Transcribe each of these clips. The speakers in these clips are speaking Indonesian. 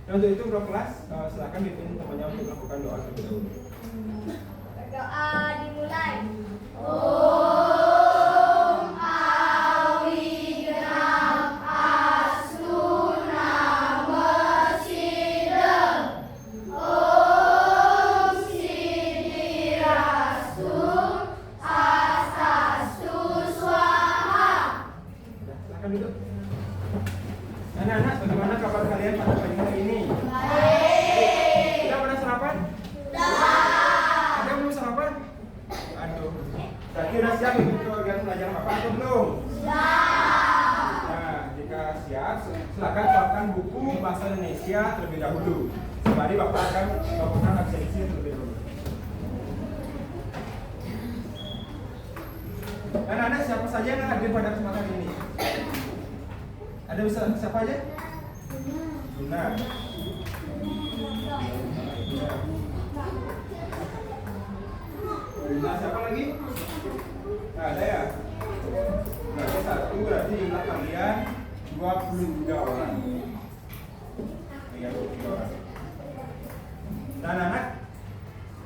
Dan untuk itu bro kelas, silakan dipimpin temannya untuk melakukan doa terlebih dahulu. Berdoa dimulai. Silakan duduk. Anak-anak, bagaimana kabar kalian pada pagi hari ini? Baik. Sudah pada sarapan? Sudah. Ada yang belum sarapan? Aduh. Berarti sudah siap untuk kegiatan pelajaran Bapak atau belum? Sudah. Nah, jika siap, silakan siapkan buku bahasa Indonesia terlebih dahulu. Sembari Bapak akan melakukan absensi terlebih dahulu. Anak-anak, siapa saja yang hadir pada kesempatan ini? Ada bisa siapa aja? Benar. Nah, siapa lagi? Nah, ada ya? Berarti satu, berarti jumlah kalian 23 orang. 33 orang. Nah, anak-anak,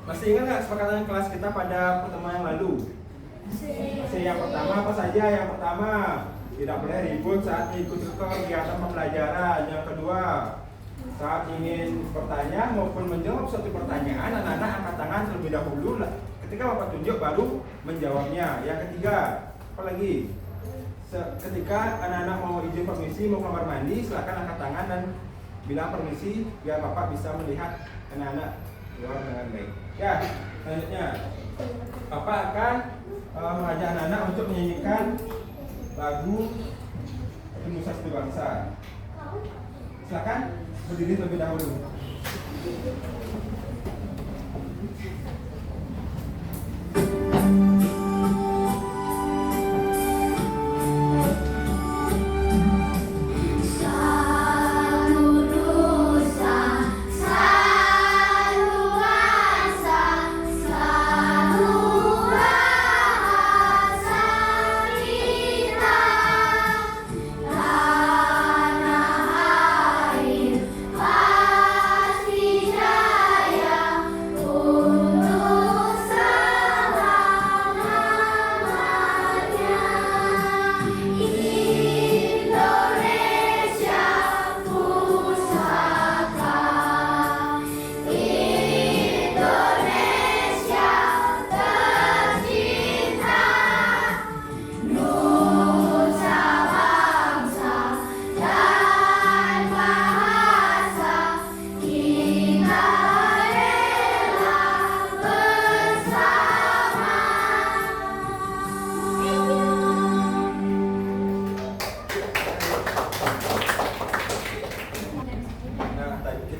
masih ingat nggak kesepakatan kelas kita pada pertemuan yang lalu? Masih yang pertama apa saja? Yang pertama, tidak boleh ribut saat mengikuti kegiatan pembelajaran. Yang kedua, saat ingin bertanya maupun menjawab suatu pertanyaan, anak-anak angkat tangan terlebih dahulu. Ketika Bapak tunjuk baru menjawabnya. Yang ketiga, apa lagi? Ketika anak-anak mau izin permisi mau kamar mandi, silakan angkat tangan dan bilang permisi biar Bapak bisa melihat anak-anak keluar dengan baik. Ya, selanjutnya Bapak akan mengajak anak-anak untuk menyanyikan lagu Nusa Satu Bangsa. Silakan berdiri terlebih dahulu.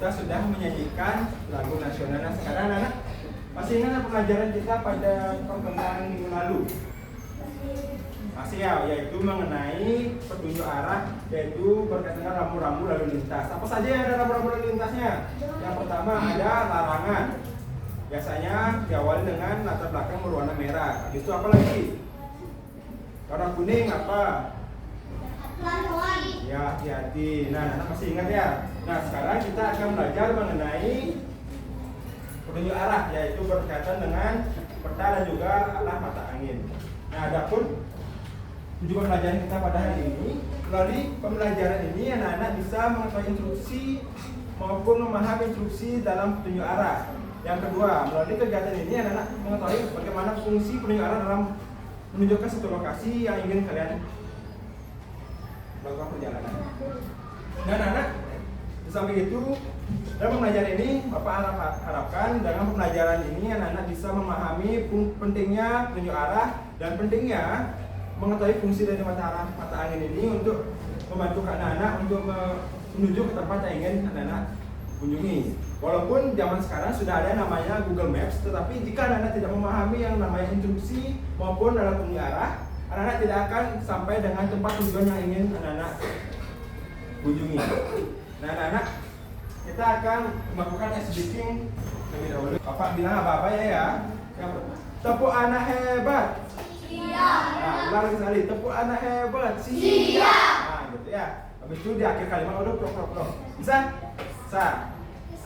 Kita sudah menyanyikan lagu nasional. Nah, sekarang anak-anak masih ingat pelajaran kita pada pertemuan minggu lalu? Masih ya, yaitu mengenai petunjuk arah, yaitu berkaitan dengan rambu-rambu lalu lintas. Apa saja yang ada rambu-rambu lalu lintasnya? Yang pertama ada larangan. Biasanya diawali dengan latar belakang berwarna merah. Habis itu apa lagi? Warna kuning apa? Ya, hati-hati. Nah, anak masih ingat ya? Nah, sekarang kita akan belajar mengenai petunjuk arah, yaitu berkaitan dengan peta dan juga arah mata angin. Nah, adapun tujuan pembelajaran kita pada hari ini, melalui pembelajaran ini anak-anak bisa mengetahui instruksi maupun memahami instruksi dalam petunjuk arah. Yang kedua, melalui kegiatan ini anak-anak mengetahui bagaimana fungsi petunjuk arah dalam menunjukkan satu lokasi yang ingin kalian melakukan perjalanan. Dan anak, di samping itu, dalam pembelajaran ini, Bapak harapkan dengan pembelajaran ini anak-anak bisa memahami pentingnya petunjuk arah dan pentingnya mengetahui fungsi dari mata angin ini untuk membantu anak-anak untuk menuju ke tempat yang ingin anak-anak kunjungi. Walaupun zaman sekarang sudah ada namanya Google Maps, tetapi jika anak-anak tidak memahami yang namanya instruksi maupun dalam petunjuk arah, anak-anak tidak akan sampai dengan tempat tujuan yang ingin anak-anak kunjungi. Nah, anak-anak, kita akan melakukan ice breaking lebih dahulu. Bapak bilang apa-apa ya. Tepuk anak hebat. Siap. Nah, ulang lagi sekali. Tepuk anak hebat. Siap. Nah, gitu ya. Habis itu di akhir kalimat udah pro. Bisa? Bisa.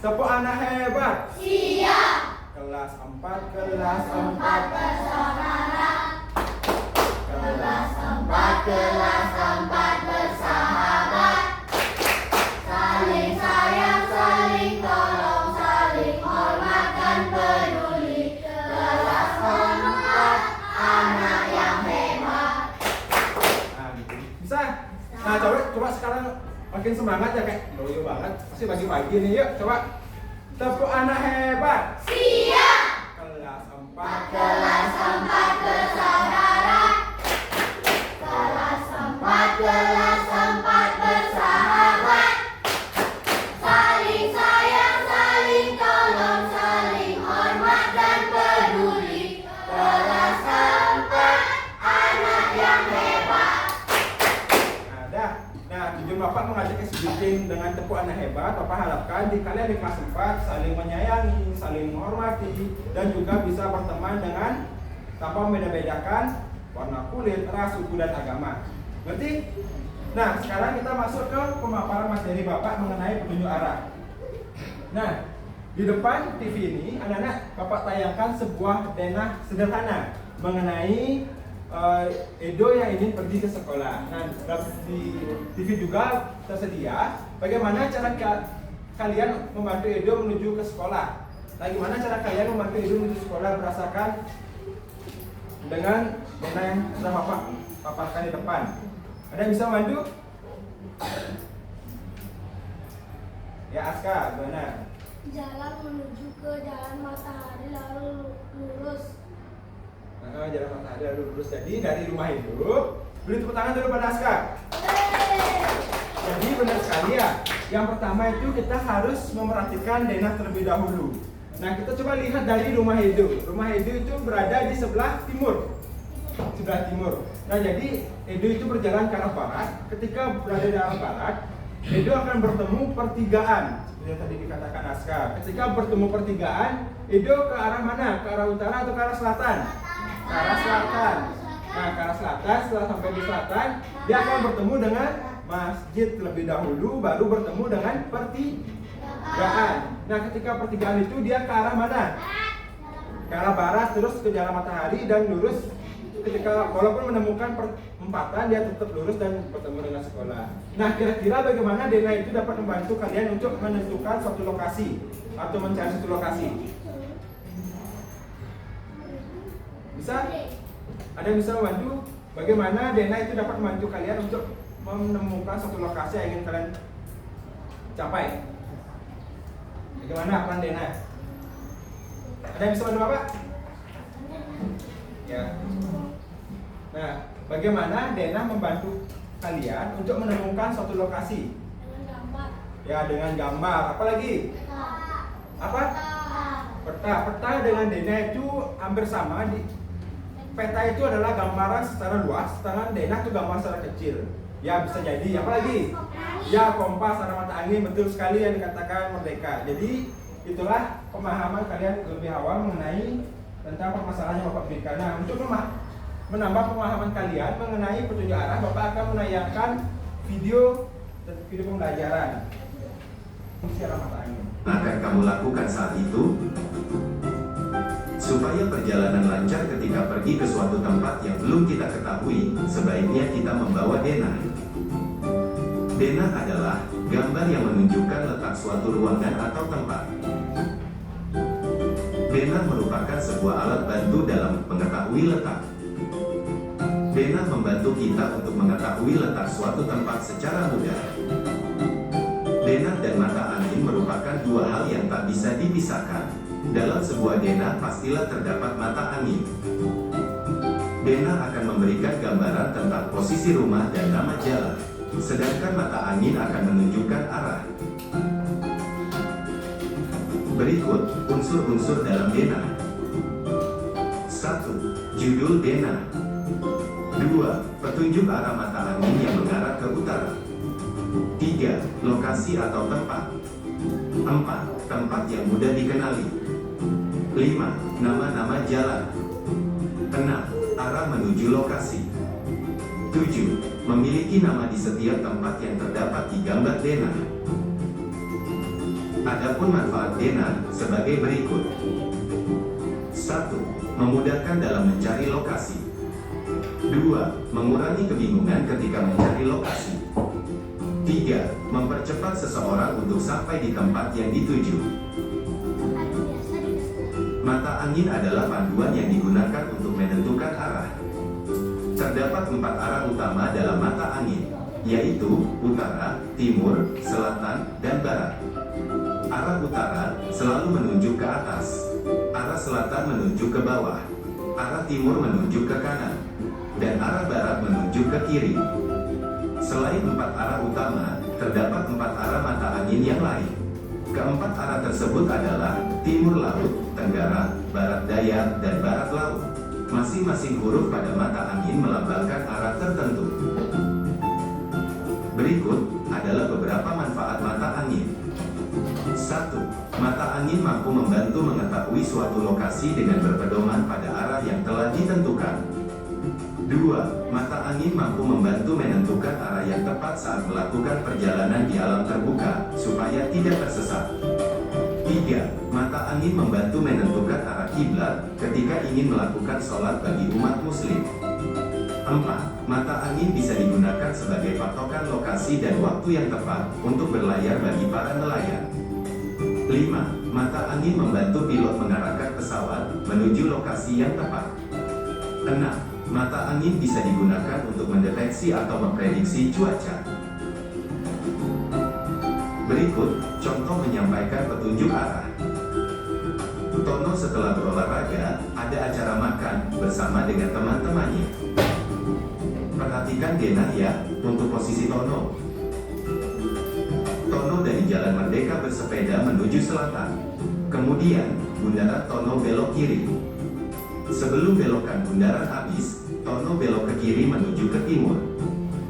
Tepuk anak hebat. Siap. Kelas 4 bersaudara. Kelas 4 bersahabat. Saling sayang, saling tolong, saling hormat dan peduli. Kelas 4 anak yang hebat. Nah, gitu. Bisa. Nah, coba sekarang makin semangat ya, kayak loyo banget. Pasti bagi-bagi nih, yuk coba. Tepuk anak hebat. Siap. Kelas 4 bersaudara. Kelas 4 bersahabat. Saling sayang, saling tolong, saling hormat dan peduli. Kelas 4 anak yang hebat. Nah, dah. Nah, tujuan Bapak mengajak SBT dengan tepuk anak hebat. Bapak harapkan di kalian di kelas 4 saling menyayangi, saling menghormati, dan juga bisa berteman dengan tanpa membeda-bedakan warna kulit, ras, suku, dan agama. Ngerti? Nah, sekarang kita masuk ke pemaparan materi Bapak mengenai petunjuk arah. Nah, di depan TV ini, anak-anak, Bapak tayangkan sebuah denah sederhana mengenai Edo yang ingin pergi ke sekolah. Nah, di TV juga tersedia bagaimana cara kalian membantu Edo menuju ke sekolah. Nah, gimana cara kalian membantu Edo menuju sekolah berdasarkan dengan denah yang sudah Bapak paparkan di depan. Ada yang bisa membantu? Ya, Aska, gimana? Jalan menuju ke jalan matahari lalu lurus. Jalan matahari lalu lurus. Jadi dari rumah hidup, beri tepuk tangan dulu pada Aska. Jadi benar sekali ya. Yang pertama itu kita harus memerhatikan denah terlebih dahulu. Nah, kita coba lihat dari rumah hidup. Rumah hidup itu berada di sebelah timur. Sebelah timur. Nah, jadi Edo itu berjalan ke arah barat. Ketika berada di arah barat, Edo akan bertemu pertigaan. Seperti yang tadi dikatakan Aska. Ketika bertemu pertigaan, Edo ke arah mana? Ke arah utara atau ke arah selatan? Ke arah selatan. Nah, ke arah selatan. Setelah sampai di selatan, dia akan bertemu dengan masjid terlebih dahulu, baru bertemu dengan pertigaan. Nah, ketika pertigaan itu dia ke arah mana? Ke arah barat, terus ke jalan matahari dan lurus. Ketika walaupun menemukan perempatan, dia tetap lurus dan bertemu dengan sekolah. Nah, kira-kira bagaimana denah itu dapat membantu kalian untuk menentukan suatu lokasi atau mencari suatu lokasi? Bisa? Ada yang bisa membantu? Bagaimana denah itu dapat membantu kalian untuk menemukan suatu lokasi yang ingin kalian capai? Bagaimana peran denah? Ada yang bisa membantu Bapak? Ya. Nah, bagaimana denah membantu kalian untuk menemukan suatu lokasi? Dengan gambar. Ya, dengan gambar. Apa lagi? Apa? Peta. Peta dengan denah itu hampir sama. Peta itu adalah gambaran secara luas, sedangkan denah itu gambar secara kecil. Ya, bisa jadi. Apa lagi? Ya, kompas, arah mata angin. Betul sekali yang dikatakan Merdeka. Jadi, itulah pemahaman kalian lebih awal mengenai tentang permasalahan yang Bapak berikan. Nah, untuk menambah pemahaman kalian mengenai petunjuk arah, Bapak akan menayangkan video pembelajaran fungsi arah mata angin. Akan kamu lakukan saat itu supaya perjalanan lancar ketika pergi ke suatu tempat yang belum kita ketahui. Sebaiknya kita membawa denah. Denah adalah gambar yang menunjukkan letak suatu ruangan atau tempat. Denah merupakan sebuah alat bantu dalam mengetahui letak. Denah membantu kita untuk mengetahui letak suatu tempat secara mudah. Denah dan mata angin merupakan dua hal yang tak bisa dipisahkan. Dalam sebuah denah pastilah terdapat mata angin. Denah akan memberikan gambaran tentang posisi rumah dan nama jalan, sedangkan mata angin akan menunjukkan arah. Berikut unsur-unsur dalam denah. 1. Judul denah. 2. Petunjuk arah mata angin yang mengarah ke utara. 3. Lokasi atau tempat. 4. Tempat yang mudah dikenali. 5. Nama-nama jalan. 6. Arah menuju lokasi. 7. Memiliki nama di setiap tempat yang terdapat di gambar denah. Adapun manfaat Dena sebagai berikut. 1. Memudahkan dalam mencari lokasi. 2. Mengurangi kebingungan ketika mencari lokasi. 3. Mempercepat seseorang untuk sampai di tempat yang dituju. Mata angin adalah panduan yang digunakan untuk menentukan arah. Terdapat 4 arah utama dalam mata angin, yaitu utara, timur, selatan, dan barat. Arah utara selalu menunjuk ke atas, arah selatan menunjuk ke bawah, arah timur menunjuk ke kanan, dan arah barat menunjuk ke kiri. Selain 4 arah utama, terdapat 4 arah mata angin yang lain. Keempat arah tersebut adalah timur laut, tenggara, barat daya, dan barat laut. Masing-masing huruf pada mata angin melambangkan arah tertentu. Berikut adalah beberapa manfaat mata angin. 1. Mata angin mampu membantu mengetahui suatu lokasi dengan berpedoman pada arah yang telah ditentukan. 2. Mata angin mampu membantu menentukan arah yang tepat saat melakukan perjalanan di alam terbuka, supaya tidak tersesat. 3. Mata angin membantu menentukan arah kiblat ketika ingin melakukan sholat bagi umat muslim. 4. Mata angin bisa digunakan sebagai patokan lokasi dan waktu yang tepat untuk berlayar bagi para nelayan. 5. Mata angin membantu pilot mengarahkan pesawat menuju lokasi yang tepat. 6. Mata angin bisa digunakan untuk mendeteksi atau memprediksi cuaca. Berikut contoh menyampaikan petunjuk arah. Tono setelah berolahraga ada acara makan bersama dengan teman-temannya. Perhatikan Dena ya untuk posisi Tono. Tono dari Jalan Merdeka bersepeda menuju selatan. Kemudian bundaran Tono belok kiri. Sebelum belokan bundaran habis, Tono belok ke kiri menuju ke timur,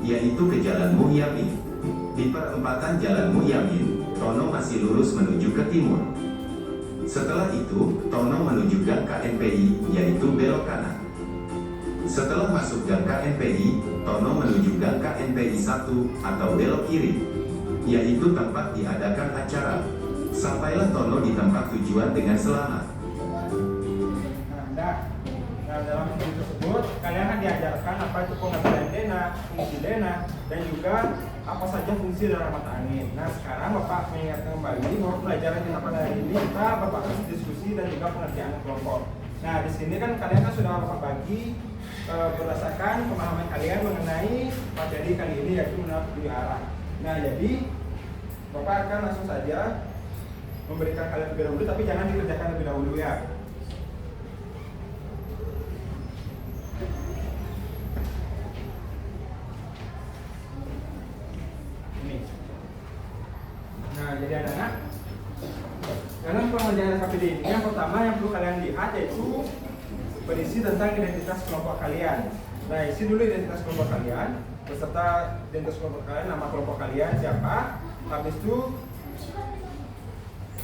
yaitu ke Jalan Muhyamin. Di perempatan Jalan Muhyamin, Tono masih lurus menuju ke timur. Setelah itu, Tono menuju gang KNPI, yaitu belok kanan. Setelah masuk gang KNPI, Tono menuju gang KNPI 1 atau belok kiri, yaitu tempat diadakan acara. Sampailah Tono di tempat tujuan dengan selamat. Nah, dalam video tersebut kalian akan diajarkan apa itu pengertian Dena, fungsi Dena, dan juga apa saja fungsi dalam mata angin. Nah, sekarang Bapak mengingatkan kembali bahwa pelajaran kita pada hari ini kita Bapak harus diskusi dan juga pengertian kelompok. Nah, di sini kan kalian kan sudah Bapak bagi berdasarkan pemahaman kalian mengenai materi kali ini, yaitu mengenai tujuh arah. Nah, jadi Bapak akan langsung saja memberikan kalian terlebih dahulu, tapi jangan dikerjakan lebih dahulu ya. Nah, jadi anak-anak, dalam pengerjaan KPD ini yang pertama yang perlu kalian lihat yaitu berisi tentang identitas kelompok kalian. Nah, isi dulu identitas kelompok kalian beserta identitas kelompok kalian, nama kelompok kalian siapa. Habis itu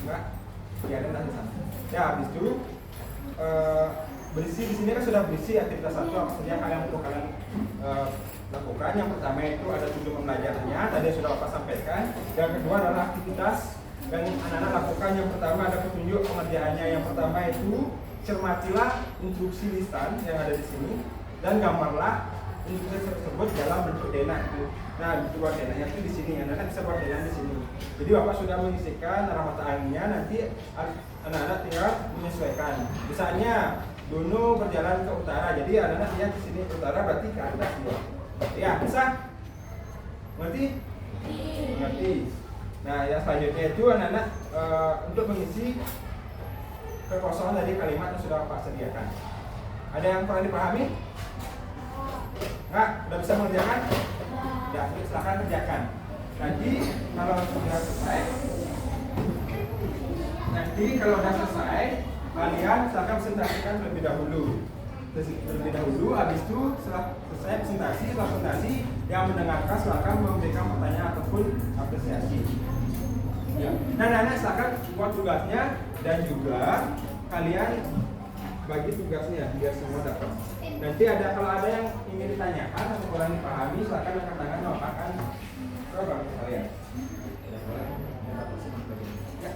enggak, ya ada di sana. Ya, habis itu berisi di sini kan sudah berisi aktivitas satu apa saja kalian perlu kalian lakukan. Yang pertama itu ada tujuan pembelajarannya, tadi sudah Bapak sampaikan. Yang kedua adalah aktivitas yang anak-anak lakukan. Yang pertama ada petunjuk pengerjaannya. Yang pertama itu cermatilah instruksi lisan yang ada di sini dan gambarlah instruksi tersebut dalam bentuk Dena itu. Nah, buat Denanya itu di sini, anak-anak bisa buat Dena di sini. Jadi Bapak sudah mengisikan arah mata anginnya, nanti anak-anak tinggal menyesuaikan. Misalnya Dono berjalan ke utara, jadi anak-anak lihat di sini ke utara berarti ke atas ya. Ya, bisa? Mengerti? Mengerti. Nah, yang selanjutnya itu anak-anak untuk mengisi kekosongan dari kalimat yang sudah Bapak sediakan. Ada yang perlu dipahami? Enggak? Udah bisa mengerjakan? Ya, silakan kerjakan. Nanti kalau sudah selesai, kalian silakan presentasikan terlebih dahulu. Habis itu setelah selesai presentasi yang mendengarkan silakan memberikan pertanyaan ataupun apresiasi. Ya. Nah, anak-anak silakan buat tugasnya dan juga kalian bagi tugasnya biar semua dapat. Nanti kalau ada yang ingin ditanyakan atau kurang dipahami, silakan angkat tangan, akan ke bapak kalian. Ya.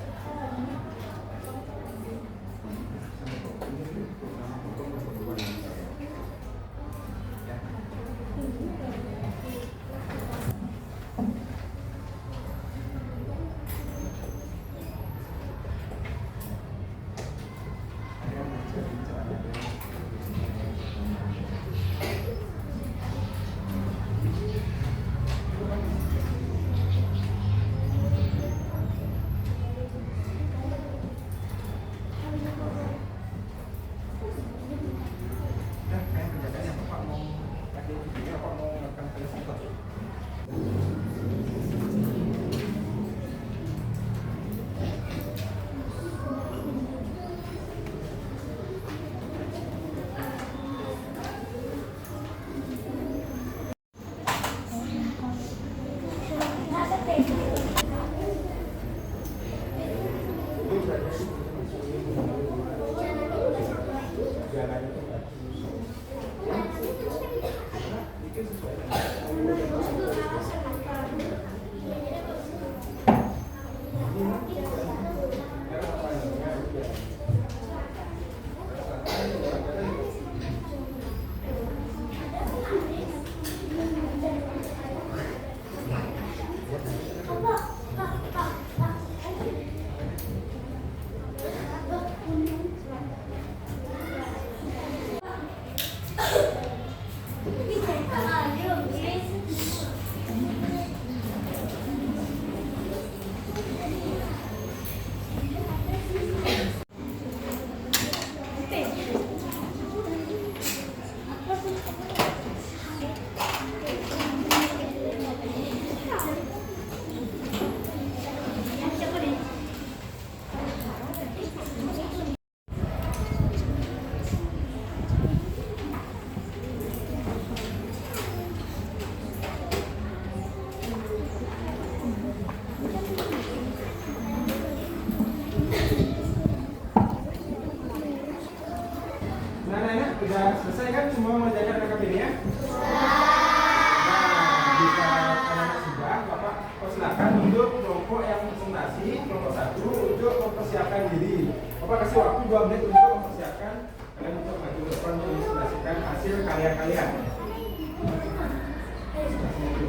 Bapak kasih waktu 2 menit untuk mempersiapkan kalian untuk maju ke depan menginspirasikan hasil karya kalian.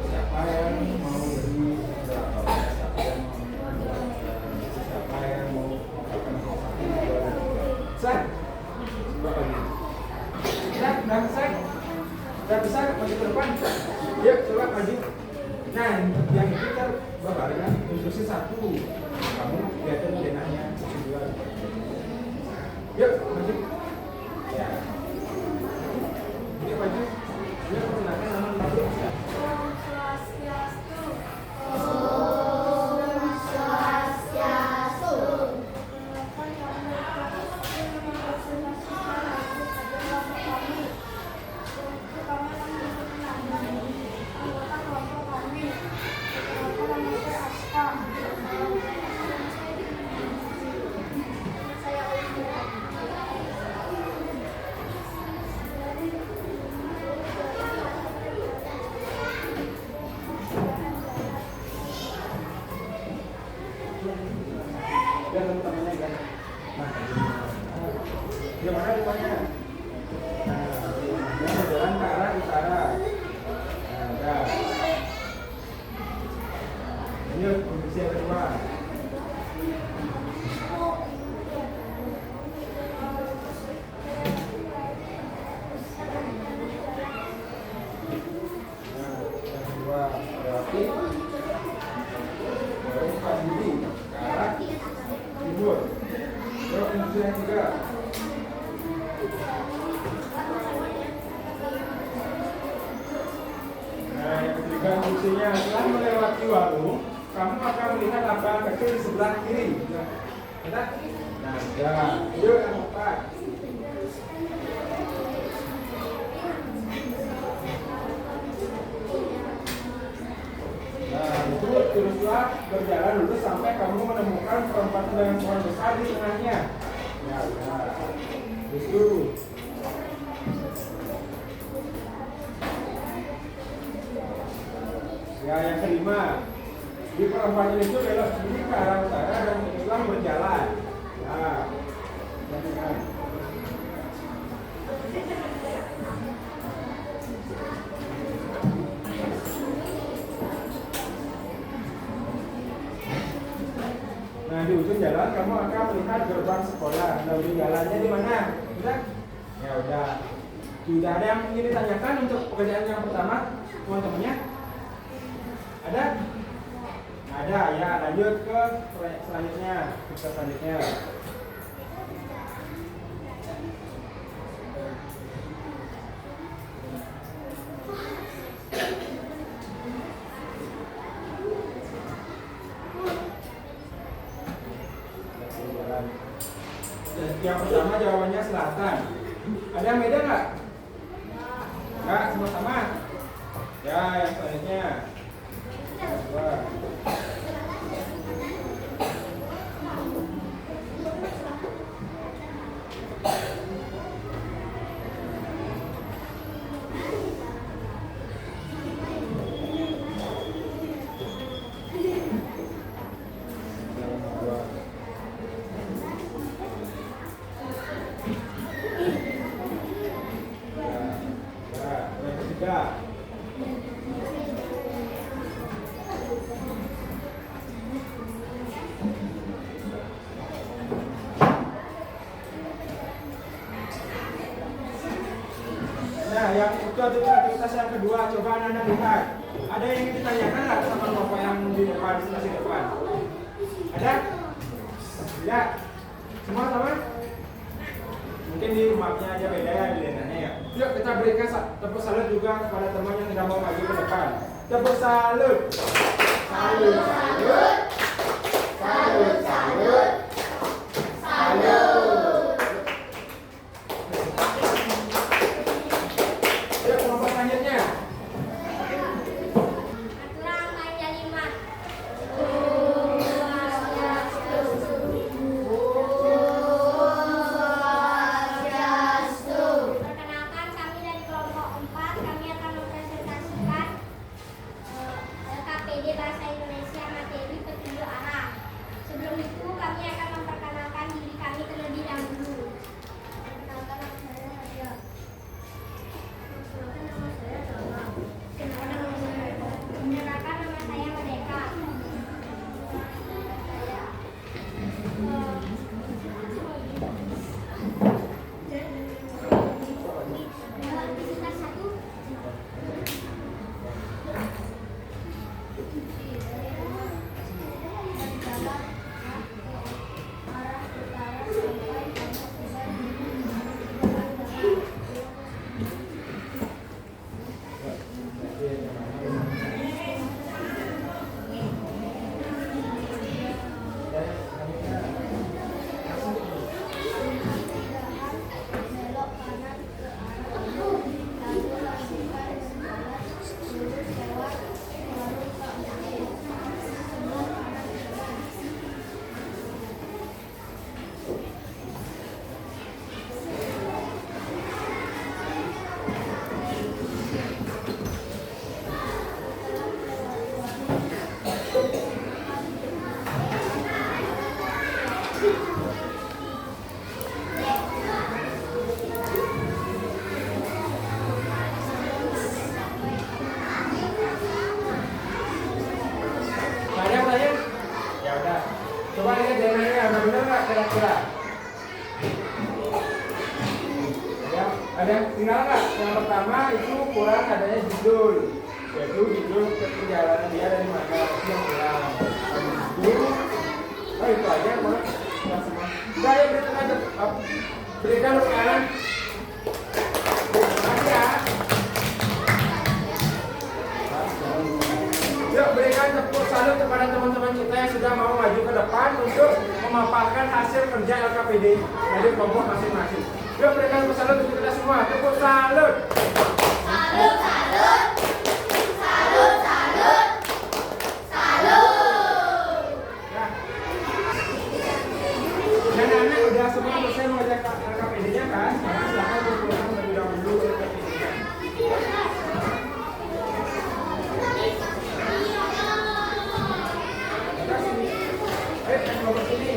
Siapa yang mau beri siapa yang mau selesai? Bapak ini. Sudah selesai? Sudah bisa maju ke depan? Yuk coba maju. Nah, yang itu kan barengan instruksi 1. Kamu lihatin denahnya 2. Yuk maju. Ya. Yuk maju. Yuk perkenalkan nama maju. Om Swastiastu. Perkenalkan kami merepresentasikan hasil kerja kelompok kami. Untuk kami akan memperkenalkan anggota kelompok kami. Perkenalkan nama saya Aska. Saya Olivia. Biar teman-temannya kan. Nah, di mana rupanya? Nah, dia berjalan ke arah utara. Nah, dah. Ini posisi yang kedua. Nah, yang kedua berarti empat diri ke arah timur. Terus posisi yang ketiga. Nah, yang ketiga fungsinya setelah melewati warung, kamu akan melihat lapangan kecil di sebelah kiri. Nah, ya, yuk yang keempat. Nah, itu teruslah berjalan dulu sampai kamu menemukan perempatan dengan pohon besar di tengahnya. Ya, terus dulu. Ya, yang kelima, di perempatan itu belok kiri ke arah utara dan teruslah berjalan. Nah, yang kelima. Nah, di ujung jalan kamu akan melihat gerbang sekolah. Nah, ujung jalannya di mana? Udah? Ya udah. Sudah ada yang ingin ditanyakan untuk pekerjaan yang pertama, teman-temannya? Ada? Ada ya. Lanjut ke selanjutnya. Kita selanjutnya. Yang pertama jawabannya selatan. Ada yang beda nggak? Nggak, sama-sama. Ya, yang selanjutnya. Dua. Nah, yang itu aktivitas yang kedua, coba Anda lihat. Ada yang ingin ditanyakan nggak sama Bapak yang di depan, di sebelah depan? Ada? Tidak? Semua sama? Mungkin di mapnya aja beda ya, di lenanya ya. Yuk kita berikan tepuk salut juga kepada teman yang sedang mau maju ke depan. Tepuk salut. Salut, salut. Salut, salut. Salut. Yuk kelompok selanjutnya. Aturan kaidah 5. Perkenalkan, kami dari kelompok 4. Kami akan mempresentasikan KPD Bahasa Indonesia materi petunjuk arah. Sebelum itu kami akan memperkenalkan diri kami terlebih lihat denahnya, udah bener nggak kira-kira? Ya, ada yang tinggal nggak? Yang pertama itu kurang adanya judul, yaitu judul perjalanan dia dari mana, itu yang kurang. Itu, itu aja, mana? Nggak semua. Udah ya, berikan aja, berikan sekarang. Makasih ya. Yuk berikan tepuk salut kepada teman-teman kita yang sudah mau maju ke depan untuk memaparkan hasil kerja LKPD dari kelompok masing-masing. Yuk berikan tepuk salut untuk kita semua. Tepuk salut. Salut, salut. Salut, salut. Salut. Nah, anak-anak udah semua selesai mengajar LKPD-nya kan? Sekarang silakan berpulang terlebih dahulu ke LKPD-nya. Nomor sini.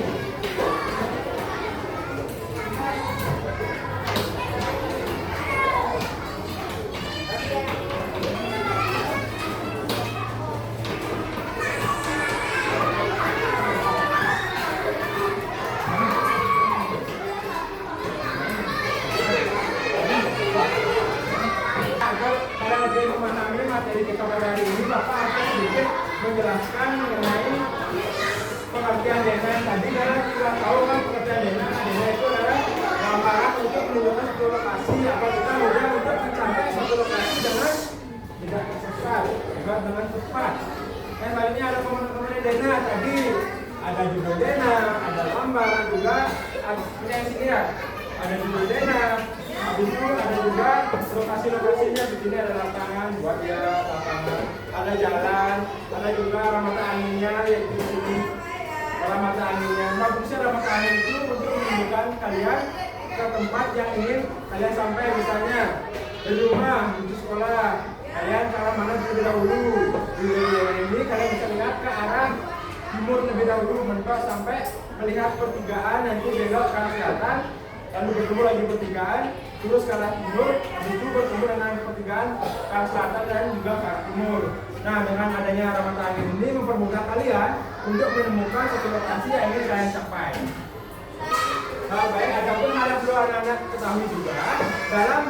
Agar kalian lebih memahami materi kita pada hari ini, Bapak akan sedikit menjelaskan mengenai pengertian dena yang tadi, karena kita tahu kan pengertian dena itu adalah gambaran untuk menunjukkan satu lokasi atau kita mudah untuk mencapai satu lokasi dengan tidak tersesat, juga dengan cepat. Dan selanjutnya ada komponen dena tadi, ada judul dena, ada lambar, juga yang sini ya, ada judul dena. Habis itu ada juga lokasi-lokasinya, di sini ada lapangan buat dia lapangan, ada jalan, ada juga arah mata anginnya yaitu di sini. Arah mata anginnya, bagusnya arah mata angin itu untuk menunjukkan kalian ke tempat yang ingin kalian sampai, misalnya dari rumah menuju sekolah, kalian ke arah mana terlebih dahulu. Di wilayah ini kalian bisa lihat ke arah timur terlebih dahulu, mentok sampai melihat pertigaan, nanti belok ke arah selatan, lalu bertemu lagi pertigaan, terus ke arah timur, itu bertemu dengan pertigaan ke arah selatan dan juga ke arah timur. Nah, dengan adanya arah mata angin ini mempermudah kalian untuk menemukan satu lokasi yang ingin kalian capai. Nah, baik, ada pun hal yang perlu anak-anak ketahui juga dalam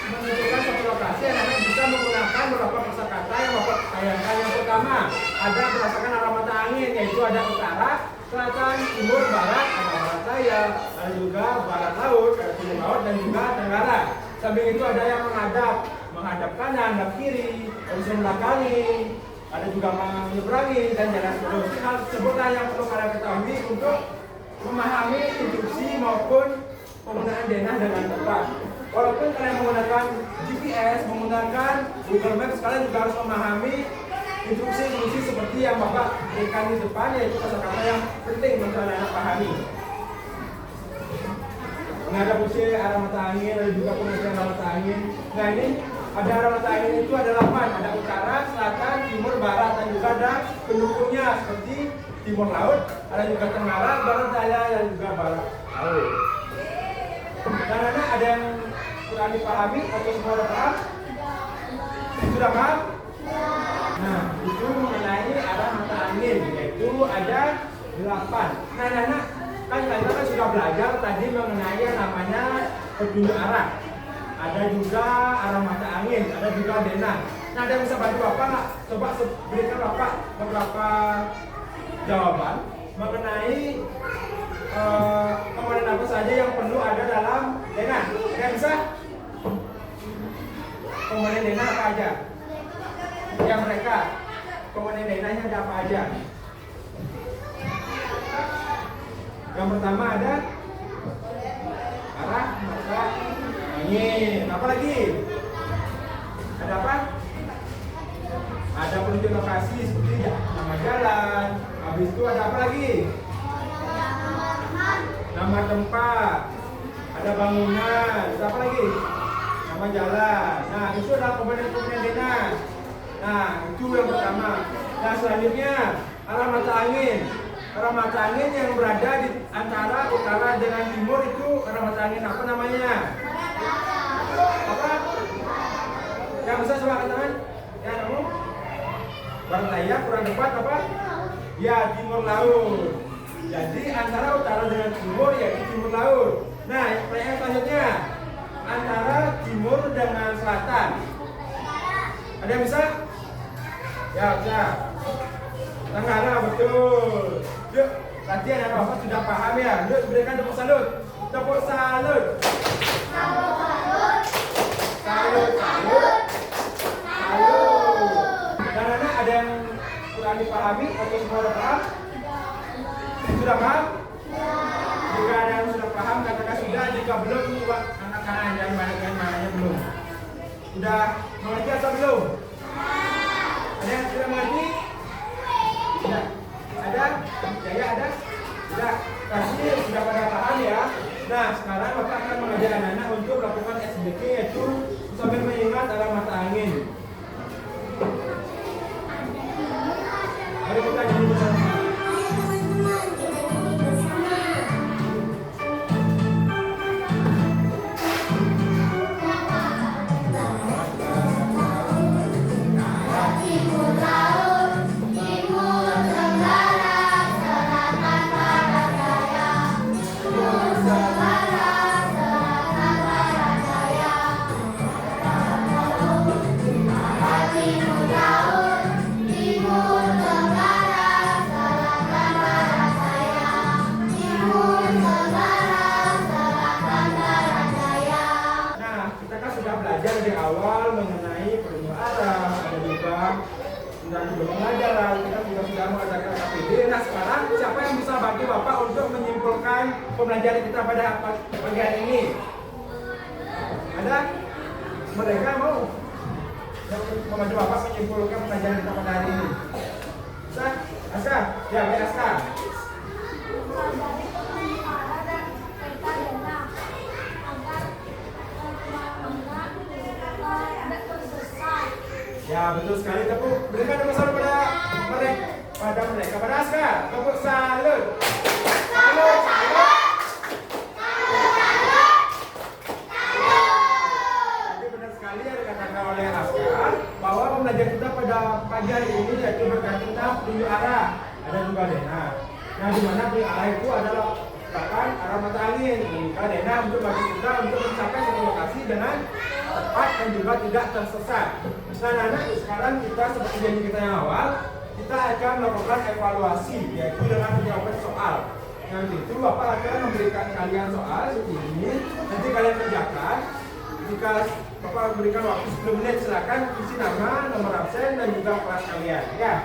menentukan satu lokasi, anak-anak bisa menggunakan beberapa kosakata yang Bapak bayangkan. Yang pertama, ada berdasarkan arah mata angin, yaitu ada utara, selatan, timur, barat, ada barat daya, ada juga barat laut, ada timur laut, dan juga tenggara. Samping itu ada yang menghadap kanan dan kiri, bisa membelakangi, ada juga menyeberangi dan jalan terus. Hal tersebutlah yang perlu kalian ketahui untuk memahami instruksi maupun penggunaan denah dengan tepat. Walaupun kalian menggunakan GPS, menggunakan Google Maps, kalian juga harus memahami instruksi seperti yang Bapak berikan di depan, yaitu kata-kata yang penting untuk anak-anak pahami. Menghadap usia, arah mata angin, ada juga pengertian arah mata angin. Nah, ini ada arah mata angin itu ada 8, ada utara, selatan, timur, barat, dan juga ada pendukungnya seperti timur laut, ada juga tenggara, barat daya, dan juga barat laut. Dan ada yang kurang dipahami atau semua sudah paham? Sudah paham? Nah, itu mengenai arah mata angin, yaitu ada 8. Nah, anak-anak kan kita kan sudah belajar tadi mengenai yang namanya petunjuk arah. Ada juga arah mata angin, ada juga denah. Nah, ada yang bisa bantu Bapak nggak? Coba berikan Bapak beberapa jawaban mengenai komponen apa saja yang perlu ada dalam denah. Ada yang bisa? Komponen denah apa aja? Yang mereka komponen denahnya ada apa aja? Yang pertama ada arah mata angin. Apa lagi? Ada apa? Ada penunjuk lokasi seperti nama jalan. Habis itu ada apa lagi? Nama tempat. Ada bangunan. Ada apa lagi? Nama jalan. Nah, itu adalah komponen-komponen denah. Nah, itu yang pertama. Nah, selanjutnya arah mata angin. Arah mata angin yang berada di antara utara dengan timur itu arah mata angin apa namanya? Apa? Yang bisa coba katakan? Ya, kamu? Barat daya, kurang tepat apa? Ya, timur laut. Jadi antara utara dengan timur yaitu timur laut. Nah, pertanyaan selanjutnya, antara timur dengan selatan. Ada yang bisa? Ya, bisa. Tenggara, betul. Yuk, latihan ya, Bapak sudah paham ya. Yuk, berikan tepuk salut. Tepuk salut. Salut, salut. Salut. Dan anak ada yang kurang dipahami atau semua sudah paham? Sudah paham? Jika ada yang sudah paham, katakan sudah. Jika belum, coba angkat tangan. Yang mana belum. Sudah mengerti atau belum? Ada yang sudah mengerti? Tidak. Ada? Jaya ada? Tidak. Kasih sudah pada paham ya. Nah, sekarang Bapak akan mengajak anak-anak untuk melakukan SBK, yaitu sambil mengingat arah mata angin. Mari kita nyanyi bersama. Dari awal mengenai perubahan arah, ada juga sudah mengajar, kita juga sudah mengajarkan KPD. Nah, sekarang siapa yang bisa bantu Bapak untuk menyimpulkan pembelajaran kita pada pagi hari ini? Ada? Mereka mau membantu Bapak menyimpulkan pembelajaran kita pada hari ini? Bisa? Aska? Ya, baik Aska. Ya, betul sekali. Tepuk, berikan tepuk salut pada mereka. Pada Aska, tepuk salut. Salut, salut. Jadi benar sekali yang dikatakan oleh Aska bahwa pembelajaran kita pada pagi hari ini yaitu bergantung tentang penunjuk arah. Ada juga Dena. Nah, di mana penunjuk arah itu adalah bahkan arah mata angin. Maka Dena untuk bagi kita untuk mencapai satu lokasi dengan tepat dan juga tidak tersesat. Nah, anak-anak, sekarang kita seperti janji kita yang awal, kita akan melakukan evaluasi, yaitu dengan menjawab soal. Nanti itu Bapak akan memberikan kalian soal seperti ini, nanti kalian kerjakan. Jika Bapak berikan waktu 10 menit, silakan isi nama, nomor absen, dan juga kelas kalian. Ya.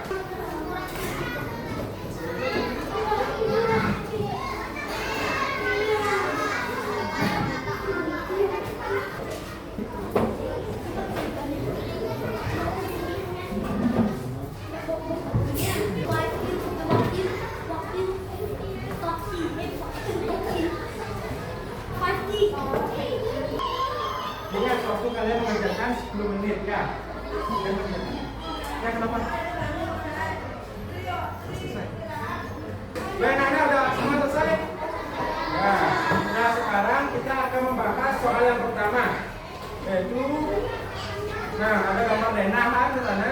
Ingat waktu kalian mengerjakan 10 menit ya. Ya, kenapa? Selesai. Ya, anak-anak udah semua selesai? Ya. Nah, sekarang kita akan membahas soal yang pertama, yaitu ada gambar Dena di sana.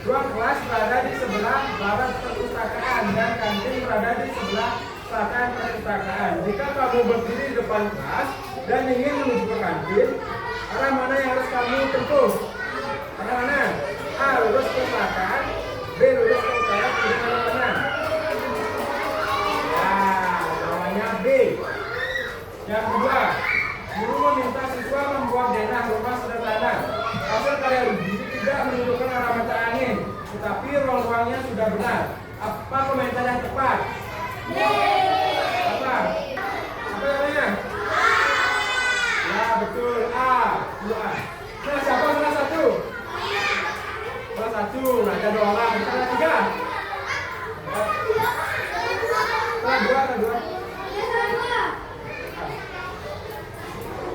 Ruang kelas berada di sebelah barat perpustakaan dan kantin berada di sebelah selatan perpustakaan. Jika kamu berdiri di depan kelas dan ingin menuju ke kantin, arah mana yang harus kamu tempuh? Arah mana? A. Lurus ke selatan, B. Lurus ke utara, kemudian arah mana? Nah, jawabannya B. Yang kedua, guru meminta siswa membuat denah rumah sederhana. Hasil karya Rudi tidak menunjukkan arah mata angin, tetapi ruang-ruangnya sudah benar. Apa komentar yang tepat? B. Apa? Apa namanya? Ya, betul. A. A. Nah, siapa salah satu? Salah satu. Nah, ada 2 orang. Salah 3. Salah 2.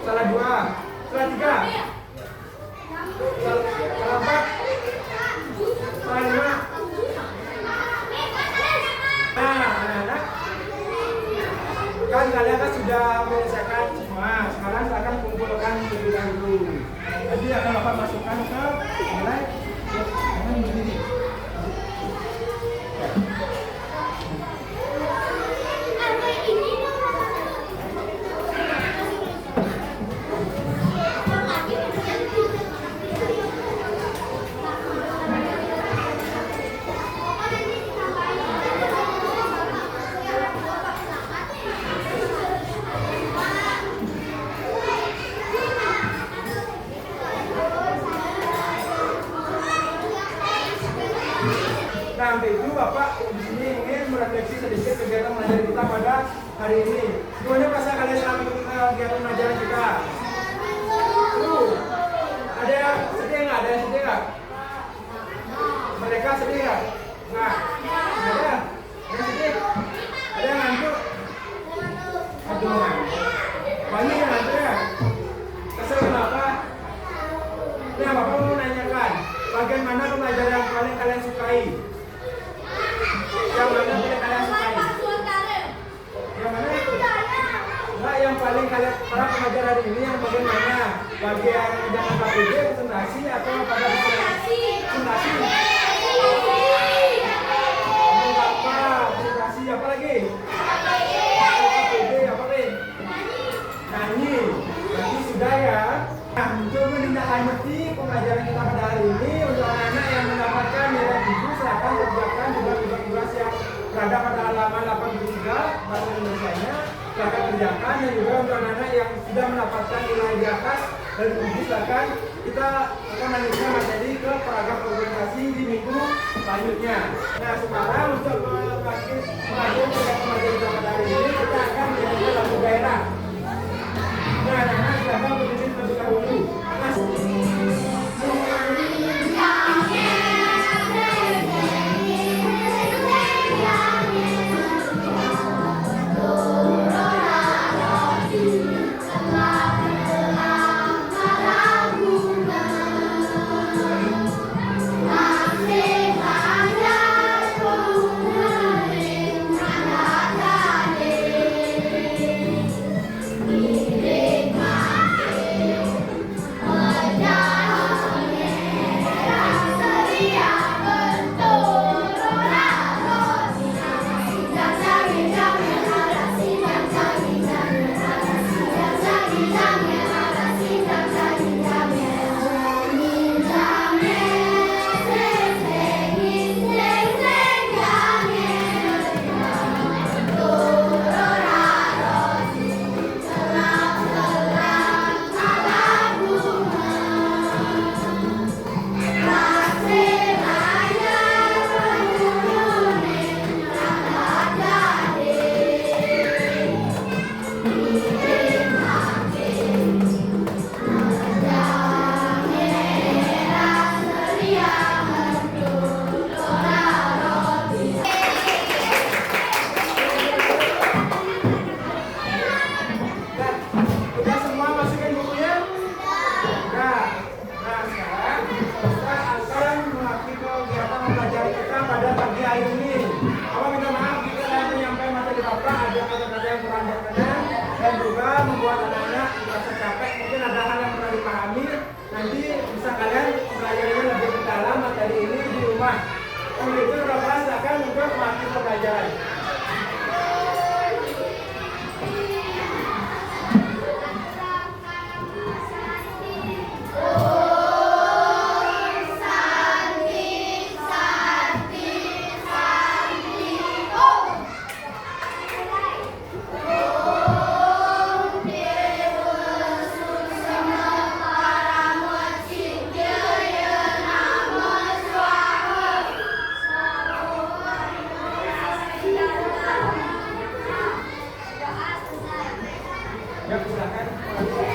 Salah 2. Salah 3. Salah 4. Salah 5. Nah, anak-anak, kan kalian kan sudah menyelesaikan semua. Sekarang silakan kumpulkan terlebih dahulu. Nanti akan Bapak masukkan ke nilai. Jangan berdiri. sampai itu Bapak di sini ingin merefleksi sedikit kegiatan mengajar kita pada hari ini. Gimana perasaan kalian selama kegiatan mengajar kita? Ada yang sedih nggak? Ada yang sedih nggak? Mereka sedih nggak? Nggak. Ada? Ada sedih? Ada yang ngantuk? Aduh, banyak yang ngantuk ya? Kesel kenapa? Nah, Bapak mau nanyakan, bagian mana pembelajaran yang paling kalian sukai? Yang mana paling kalian sukai? Yang mana? Nah, yang paling kalian para pengajar hari ini yang bagian mana? Bagian jangan KPD, presentasi atau pada presentasi? Presentasi apa lagi? KPD apa lagi? Nyanyi. Berarti sudah ya. Nah, untuk menindaklanjuti pembelajaran kita pada hari ini untuk anak-anak yang mendapatkan nilai 7 silakan kerjakan juga tugas yang berada pada halaman 83 bahasa Indonesianya silakan kerjakan, dan juga untuk anak-anak yang sudah mendapatkan nilai di atas dari 7 silakan kita akan lanjutkan materi ke paragraf organisasi di minggu selanjutnya. Nah, sekarang untuk pembelajaran kita pada hari ini kita akan menyanyikan lagu daerah. Nah, anak-anak silakan berdiri terlebih dahulu. Nanti bisa kalian pelajarinya lebih dalam materi ini di rumah. Kalau itu Bapak silakan untuk melatih pembelajaran. Ya, silakan.